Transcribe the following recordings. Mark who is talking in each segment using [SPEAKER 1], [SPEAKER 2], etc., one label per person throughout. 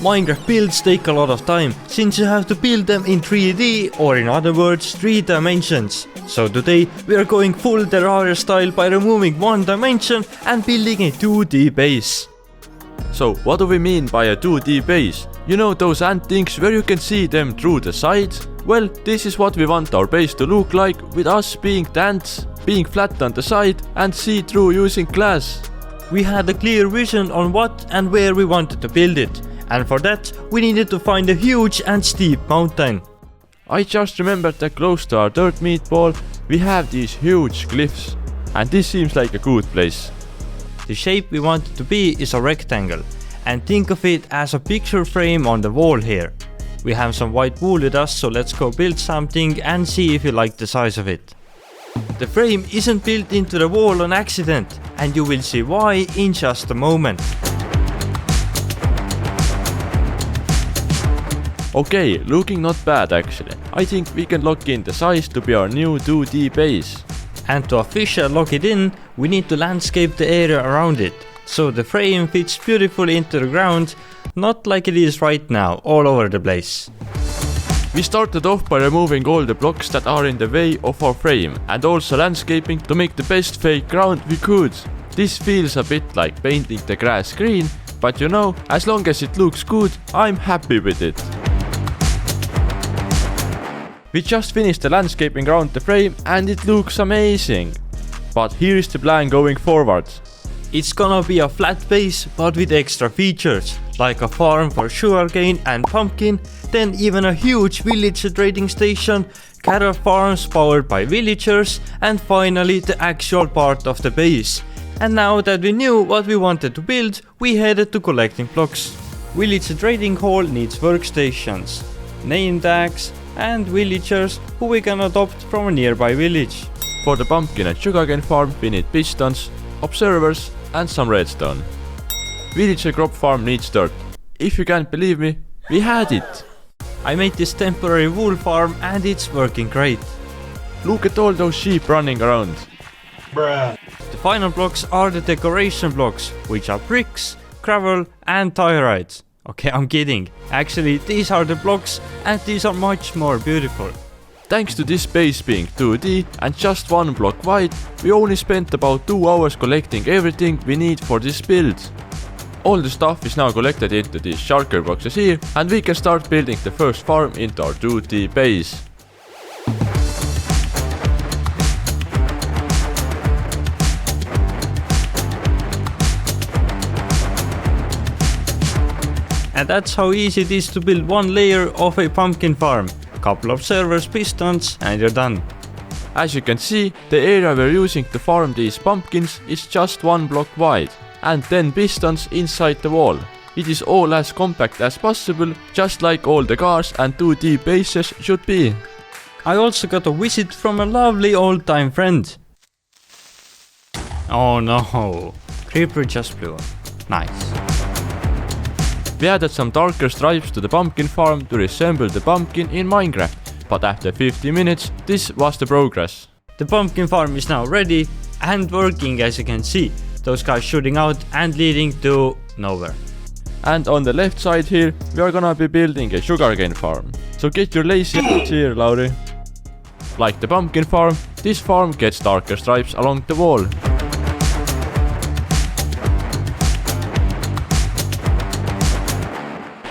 [SPEAKER 1] Minecraft builds take a lot of time, since you have to build them in 3D, or in other words 3 dimensions. So today we are going full Terraria style by removing 1 dimension and building a 2D base.
[SPEAKER 2] So what do we mean by a 2D base? You know those ant things where you can see them through the sides? Well, this is what we want our base to look like, with us being the ants, being flat on the side and see through using glass.
[SPEAKER 1] We had a clear vision on what and where we wanted to build it, and for that we needed to find a huge and steep mountain.
[SPEAKER 2] I just remembered that close to our dirt meatball we have these huge cliffs, and this seems like a good place.
[SPEAKER 1] The shape we want it to be is a rectangle, and think of it as a picture frame on the wall here. We have some white wool with us, so let's go build something and see if you like the size of it. The frame isn't built into the wall on accident, and you will see why in just a moment.
[SPEAKER 2] Okay, looking not bad actually. I think we can lock in the size to be our new 2D base.
[SPEAKER 1] And to officially lock it in, we need to landscape the area around it, so the frame fits beautifully into the ground, not like it is right now, all over the place.
[SPEAKER 2] We started off by removing all the blocks that are in the way of our frame, and also landscaping to make the best fake ground we could. This feels a bit like painting the grass green, but you know, as long as it looks good, I'm happy with it. We just finished the landscaping around the frame and it looks amazing. But here is the plan going forward.
[SPEAKER 1] It's gonna be a flat base but with extra features, like a farm for sugarcane and pumpkin, then even a huge villager trading station, carrot farms powered by villagers, and finally the actual part of the base. And now that we knew what we wanted to build, we headed to collecting blocks. Villager trading hall needs workstations, name tags, and villagers who we can adopt from a nearby village.
[SPEAKER 2] For the pumpkin and sugarcane farm we need pistons, observers and some redstone. Villager crop farm needs dirt. If you can't believe me, we had it.
[SPEAKER 1] I made this temporary wool farm and it's working great.
[SPEAKER 2] Look at all those sheep running around.
[SPEAKER 1] Bruh. The final blocks are the decoration blocks, which are bricks, gravel and tyrite. Okay, I'm kidding. Actually, these are the blocks and these are much more beautiful.
[SPEAKER 2] Thanks to this base being 2D and just 1 block wide, we only spent about 2 hours collecting everything we need for this build. All the stuff is now collected into these shulker boxes here, and we can start building the first farm into our 2D base.
[SPEAKER 1] And that's how easy it is to build 1 layer of a pumpkin farm. Couple of servers, pistons, and you're done.
[SPEAKER 2] As you can see, the area we're using to farm these pumpkins is just 1 block wide, and 10 pistons inside the wall. It is all as compact as possible, just like all the cars and 2D bases should be.
[SPEAKER 1] I also got a visit from a lovely old time friend. Oh no, creeper just blew up. Nice.
[SPEAKER 2] We added some darker stripes to the pumpkin farm to resemble the pumpkin in Minecraft, but after 50 minutes, this was the progress.
[SPEAKER 1] The pumpkin farm is now ready and working, as you can see. Those guys shooting out and leading to nowhere.
[SPEAKER 2] And on the left side here, we are gonna be building a sugarcane farm. So get your lazy ass here, Lauri. Like the pumpkin farm, this farm gets darker stripes along the wall.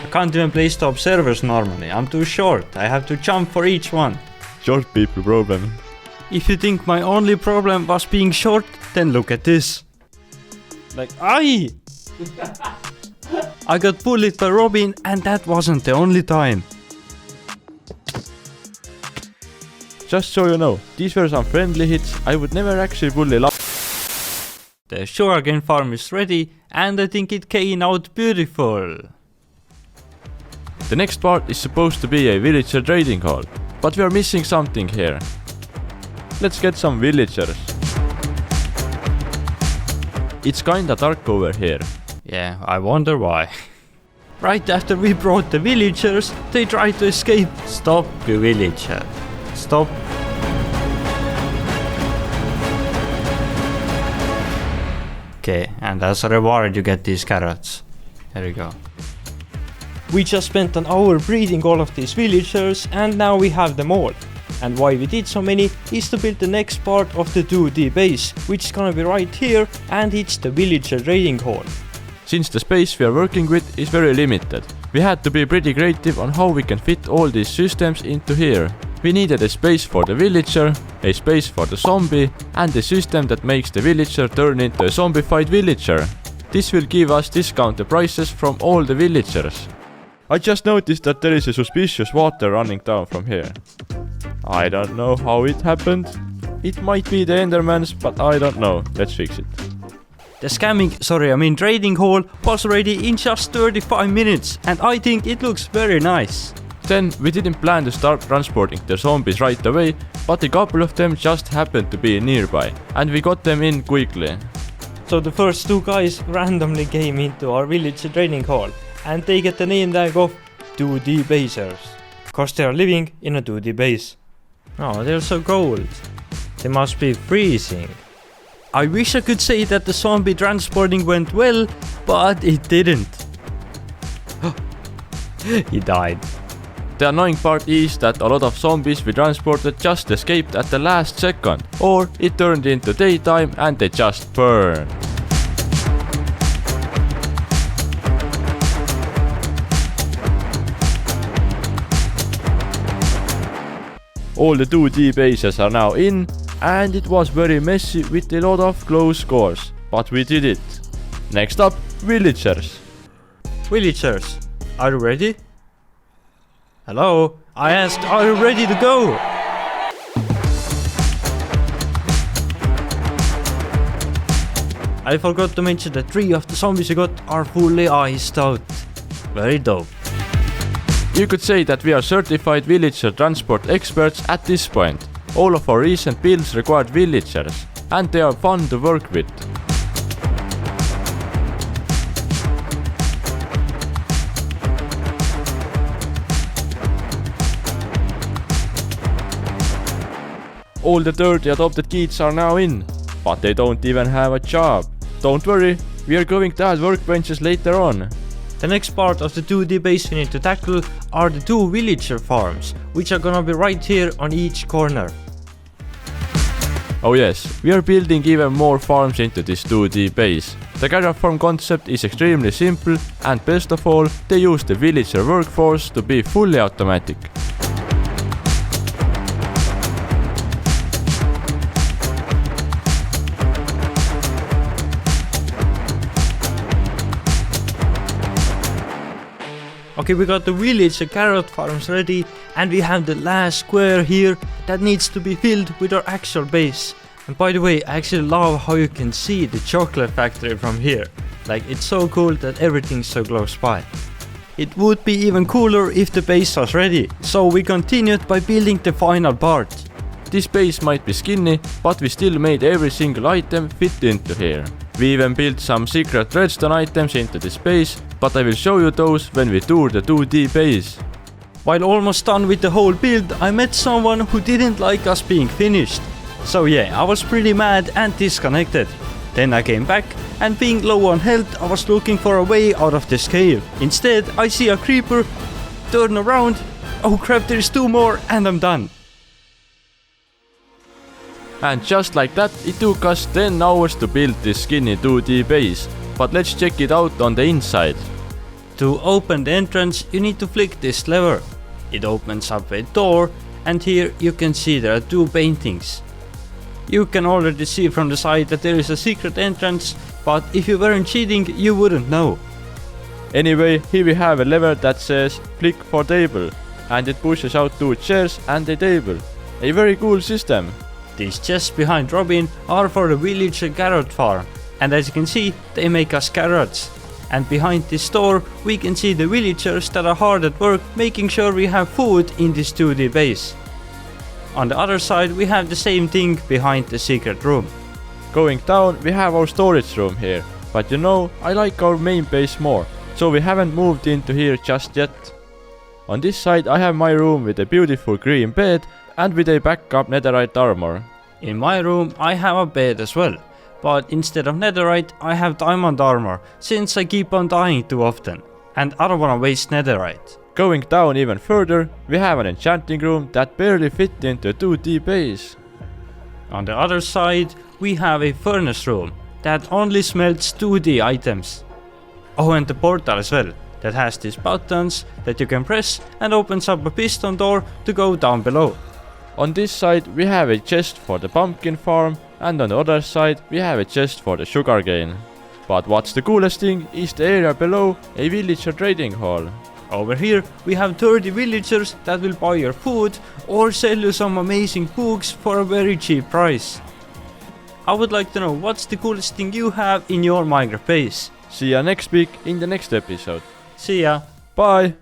[SPEAKER 1] I can't even place the observers normally, I'm too short, I have to jump for each one.
[SPEAKER 2] Short people problem.
[SPEAKER 1] If you think my only problem was being short, then look at this. Like, aye! I got bullied by Robin and that wasn't the only time.
[SPEAKER 2] Just so you know, these were some friendly hits, I would never actually bully
[SPEAKER 1] The sugarcane farm is ready and I think it came out beautiful.
[SPEAKER 2] The next part is supposed to be a villager trading hall, but we are missing something here. Let's get some villagers. It's kinda dark over here.
[SPEAKER 1] Yeah, I wonder why. Right after we brought the villagers, they tried to escape. Stop, you villager. Stop. Okay, and as a reward you get these carrots. There you go. We just spent an hour breeding all of these villagers and now we have them all. And why we did so many is to build the next part of the 2D base, which is gonna be right here, and it's the villager trading hall.
[SPEAKER 2] Since the space we are working with is very limited, we had to be pretty creative on how we can fit all these systems into here. We needed a space for the villager, a space for the zombie, and a system that makes the villager turn into a zombified villager. This will give us discounted prices from all the villagers. I just noticed that there is a suspicious water running down from here. I don't know how it happened. It might be the Endermans, but I don't know. Let's fix it.
[SPEAKER 1] The trading hall was ready in just 35 minutes and I think it looks very nice.
[SPEAKER 2] Then we didn't plan to start transporting the zombies right away, but a couple of them just happened to be nearby and we got them in quickly.
[SPEAKER 1] So the first two guys randomly came into our village trading hall and they get the name tag of 2D basers, cause they are living in a 2D base. Oh, they're so cold. They must be freezing. I wish I could say that the zombie transporting went well, but it didn't. He died.
[SPEAKER 2] The annoying part is that a lot of zombies we transported just escaped at the last second, or it turned into daytime and they just burned. All the 2D bases are now in, and it was very messy with a lot of close scores, but we did it. Next up, villagers.
[SPEAKER 1] Villagers, are you ready? Hello? I asked, are you ready to go? I forgot to mention that 3 of the zombies we got are fully iced out. Very dope.
[SPEAKER 2] You could say that we are certified villager transport experts at this point. All of our recent builds required villagers, and they are fun to work with. All the 30 adopted kids are now in, but they don't even have a job. Don't worry, we are going to add workbenches later on.
[SPEAKER 1] The next part of the 2D base we need to tackle are the 2 villager farms, which are gonna be right here on each corner.
[SPEAKER 2] Oh yes, we are building even more farms into this 2D base. The carrot farm concept is extremely simple and best of all, they use the villager workforce to be fully automatic.
[SPEAKER 1] Okay, we got the villager carrot farms ready and we have the last square here that needs to be filled with our actual base. And by the way, I actually love how you can see the chocolate factory from here. Like, it's so cool that everything's so close by. It would be even cooler if the base was ready, so we continued by building the final part.
[SPEAKER 2] This base might be skinny, but we still made every single item fit into here. We even built some secret redstone items into this base, but I will show you those when we tour the 2D base.
[SPEAKER 1] While almost done with the whole build, I met someone who didn't like us being finished. So yeah, I was pretty mad and disconnected. Then I came back, and being low on health, I was looking for a way out of this cave. Instead, I see a creeper, turn around, oh crap, there's 2 more and I'm done.
[SPEAKER 2] And just like that, it took us 10 hours to build this skinny 2D base, but let's check it out on the inside.
[SPEAKER 1] To open the entrance, you need to flick this lever. It opens up a door, and here you can see there are 2 paintings. You can already see from the side that there is a secret entrance, but if you weren't cheating, you wouldn't know.
[SPEAKER 2] Anyway, here we have a lever that says flick for table, and it pushes out 2 chairs and a table. A very cool system.
[SPEAKER 1] These chests behind Robin are for the villager carrot farm, and as you can see, they make us carrots. And behind this door, we can see the villagers that are hard at work making sure we have food in this 2D base. On the other side, we have the same thing behind the secret room.
[SPEAKER 2] Going down, we have our storage room here, but you know, I like our main base more, so we haven't moved into here just yet. On this side, I have my room with a beautiful green bed and with a backup netherite armor.
[SPEAKER 1] In my room, I have a bed as well, but instead of netherite, I have diamond armor, since I keep on dying too often. and I don't wanna waste netherite.
[SPEAKER 2] Going down even further, we have an enchanting room that barely fit into a 2D base.
[SPEAKER 1] On the other side, we have a furnace room that only smelts 2D items. Oh, and the portal as well, that has these buttons that you can press and opens up a piston door to go down below.
[SPEAKER 2] On this side we have a chest for the pumpkin farm, and on the other side we have a chest for the sugarcane. But what's the coolest thing is the area below, a villager trading hall.
[SPEAKER 1] Over here we have 30 villagers that will buy your food or sell you some amazing books for a very cheap price. I would like to know what's the coolest thing you have in your Minecraft base.
[SPEAKER 2] See ya next week in the next episode.
[SPEAKER 1] See ya!
[SPEAKER 2] Bye!